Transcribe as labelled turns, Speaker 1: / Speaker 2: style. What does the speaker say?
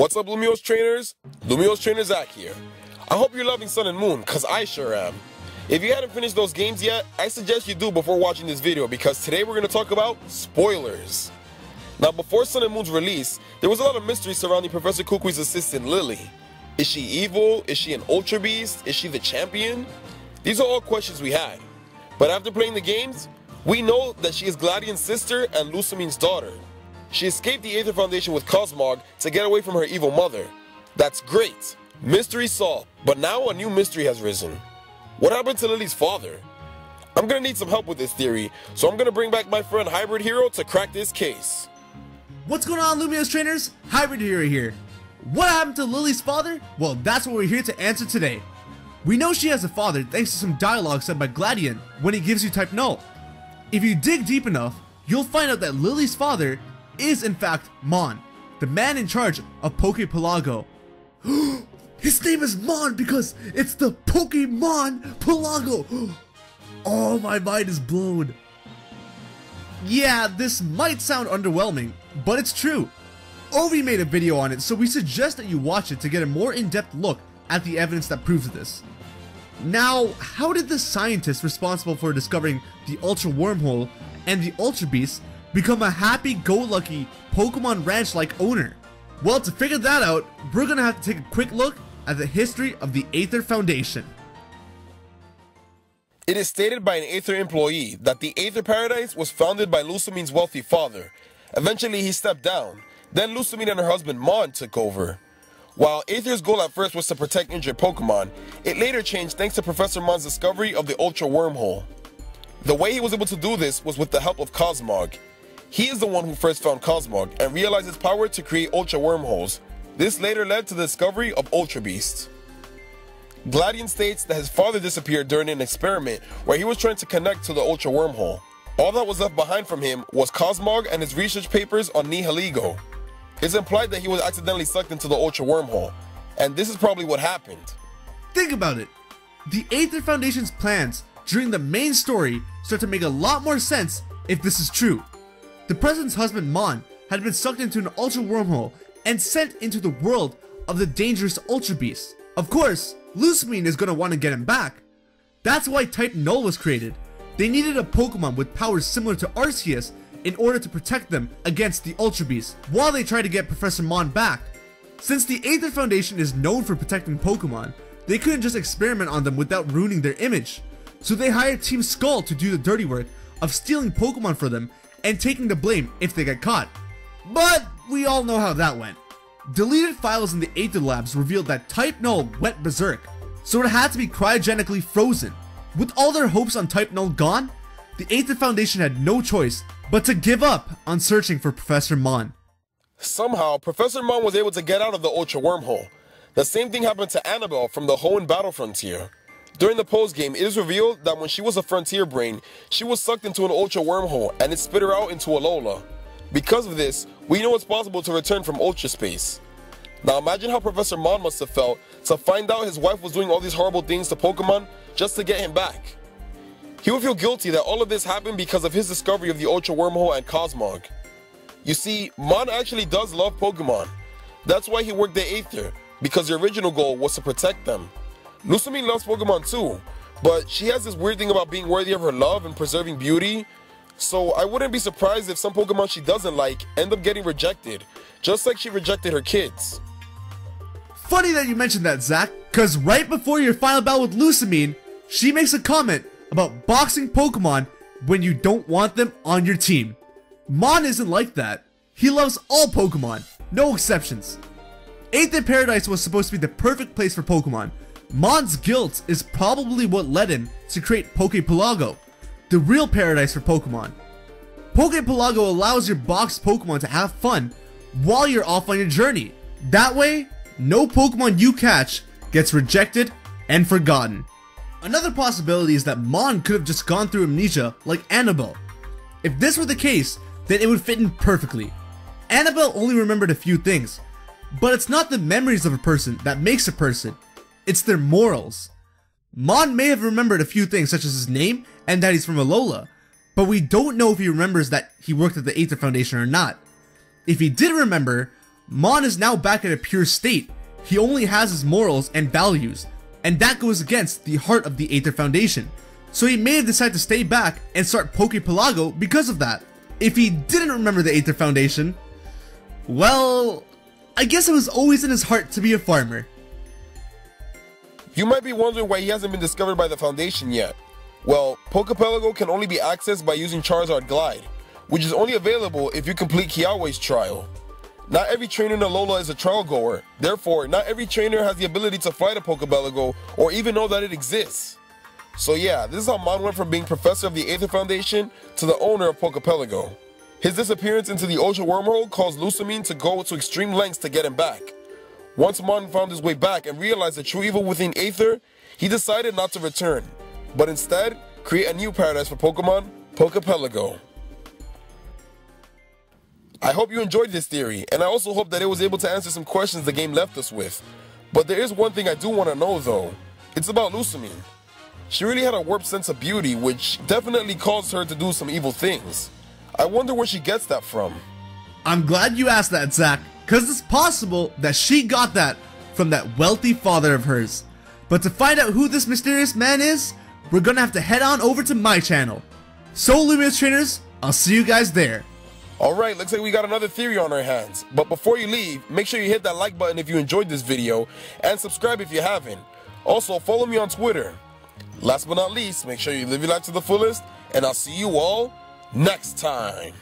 Speaker 1: What's up, Lumiose trainers? Lumiose trainer Zach here. I hope you're loving Sun and Moon, cause I sure am. If you hadn't finished those games yet, I suggest you do before watching this video, because today we're going to talk about spoilers. Now, before Sun and Moon's release, there was a lot of mystery surrounding Professor Kukui's assistant Lillie. Is she evil? Is she an Ultra Beast? Is she the champion? These are all questions we had. But after playing the games, we know that she is Gladian's sister and Lusamine's daughter. She escaped the Aether Foundation with Cosmog to get away from her evil mother. That's great. Mystery solved, but now a new mystery has risen. What happened to Lillie's father? I'm gonna need some help with this theory, so I'm gonna bring back my friend HybridHero to crack this case.
Speaker 2: What's going on, Lumiose trainers? HybridHero here. What happened to Lillie's father? Well, that's what we're here to answer today. We know she has a father thanks to some dialogue said by Gladian when he gives you type null. If you dig deep enough, you'll find out that Lillie's father is in fact Mon, the man in charge of Poképelago. His name is Mon because it's the Pokemon Pelago. Oh, my mind is blown. Yeah, this might sound underwhelming, but it's true. Ovi made a video on it, so we suggest that you watch it to get a more in-depth look at the evidence that proves this. Now, how did the scientist responsible for discovering the Ultra Wormhole and the Ultra Beast become a happy-go-lucky Pokemon Ranch-like owner? Well, to figure that out, we're gonna have to take a quick look at the history of the Aether Foundation.
Speaker 1: It is stated by an Aether employee that the Aether Paradise was founded by Lusamine's wealthy father. Eventually he stepped down. Then Lusamine and her husband Mon took over. While Aether's goal at first was to protect injured Pokemon, it later changed thanks to Professor Mon's discovery of the Ultra Wormhole. The way he was able to do this was with the help of Cosmog. He is the one who first found Cosmog and realized his power to create Ultra Wormholes. This later led to the discovery of Ultra Beasts. Gladian states that his father disappeared during an experiment where he was trying to connect to the Ultra Wormhole. All that was left behind from him was Cosmog and his research papers on Nihilego. It's implied that he was accidentally sucked into the Ultra Wormhole, and this is probably what happened.
Speaker 2: Think about it. The Aether Foundation's plans during the main story start to make a lot more sense if this is true. The president's husband Mon had been sucked into an Ultra Wormhole and sent into the world of the dangerous Ultra Beast. Of course, Lusamine is going to want to get him back. That's why Type Null was created. They needed a Pokemon with powers similar to Arceus in order to protect them against the Ultra Beast while they try to get Professor Mon back. Since the Aether Foundation is known for protecting Pokemon, they couldn't just experiment on them without ruining their image. So they hired Team Skull to do the dirty work of stealing Pokemon for them and taking the blame if they get caught. But we all know how that went. Deleted files in the Aether Labs revealed that Type Null went berserk, so it had to be cryogenically frozen. With all their hopes on Type Null gone, the Aether Foundation had no choice but to give up on searching for Professor Mon.
Speaker 1: Somehow, Professor Mon was able to get out of the Ultra Wormhole. The same thing happened to Annabelle from the Hoenn Battle Frontier. During the post-game, it is revealed that when she was a Frontier Brain, she was sucked into an Ultra Wormhole and it spit her out into Alola. Because of this, we know it's possible to return from Ultra Space. Now imagine how Professor Mon must have felt to find out his wife was doing all these horrible things to Pokemon just to get him back. He would feel guilty that all of this happened because of his discovery of the Ultra Wormhole and Cosmog. You see, Mon actually does love Pokemon. That's why he worked at Aether, because the original goal was to protect them. Lusamine loves Pokemon too, but she has this weird thing about being worthy of her love and preserving beauty. So I wouldn't be surprised if some Pokemon she doesn't like end up getting rejected, just like she rejected her kids.
Speaker 2: Funny that you mentioned that, Zach, cause right before your final battle with Lusamine, she makes a comment about boxing Pokemon when you don't want them on your team. Mon isn't like that. He loves all Pokemon, no exceptions. Aether Paradise was supposed to be the perfect place for Pokemon. Mon's guilt is probably what led him to create Poképelago, the real paradise for Pokemon. Poképelago allows your boxed Pokemon to have fun while you're off on your journey. That way, no Pokemon you catch gets rejected and forgotten. Another possibility is that Mon could have just gone through amnesia like Annabelle. If this were the case, then it would fit in perfectly. Annabelle only remembered a few things, but it's not the memories of a person that makes a person, it's their morals. Mon may have remembered a few things such as his name and that he's from Alola, but we don't know if he remembers that he worked at the Aether Foundation or not. If he did remember, Mon is now back in a pure state. He only has his morals and values, and that goes against the heart of the Aether Foundation. So he may have decided to stay back and start Poképelago because of that. If he didn't remember the Aether Foundation, well, I guess it was always in his heart to be a farmer.
Speaker 1: You might be wondering why he hasn't been discovered by the Foundation yet. Well, Poképelago can only be accessed by using Charizard Glide, which is only available if you complete Kiawe's trial. Not every trainer in Alola is a trial goer, therefore not every trainer has the ability to fly to Poképelago or even know that it exists. So yeah, this is how Mon went from being professor of the Aether Foundation to the owner of Poképelago. His disappearance into the Ultra Wormhole caused Lusamine to go to extreme lengths to get him back. Once Mon found his way back and realized the true evil within Aether, he decided not to return, but instead create a new paradise for Pokemon, Poképelago. I hope you enjoyed this theory, and I also hope that it was able to answer some questions the game left us with. But there is one thing I do want to know though. It's about Lusamine. She really had a warped sense of beauty, which definitely caused her to do some evil things. I wonder where she gets that from.
Speaker 2: I'm glad you asked that, Zach, because it's possible that she got that from that wealthy father of hers. But to find out who this mysterious man is, we're gonna have to head on over to my channel. So Lumiose trainers, I'll see you guys there.
Speaker 1: Alright, looks like we got another theory on our hands. But before you leave, make sure you hit that like button if you enjoyed this video, and subscribe if you haven't. Also, follow me on Twitter. Last but not least, make sure you live your life to the fullest, and I'll see you all next time.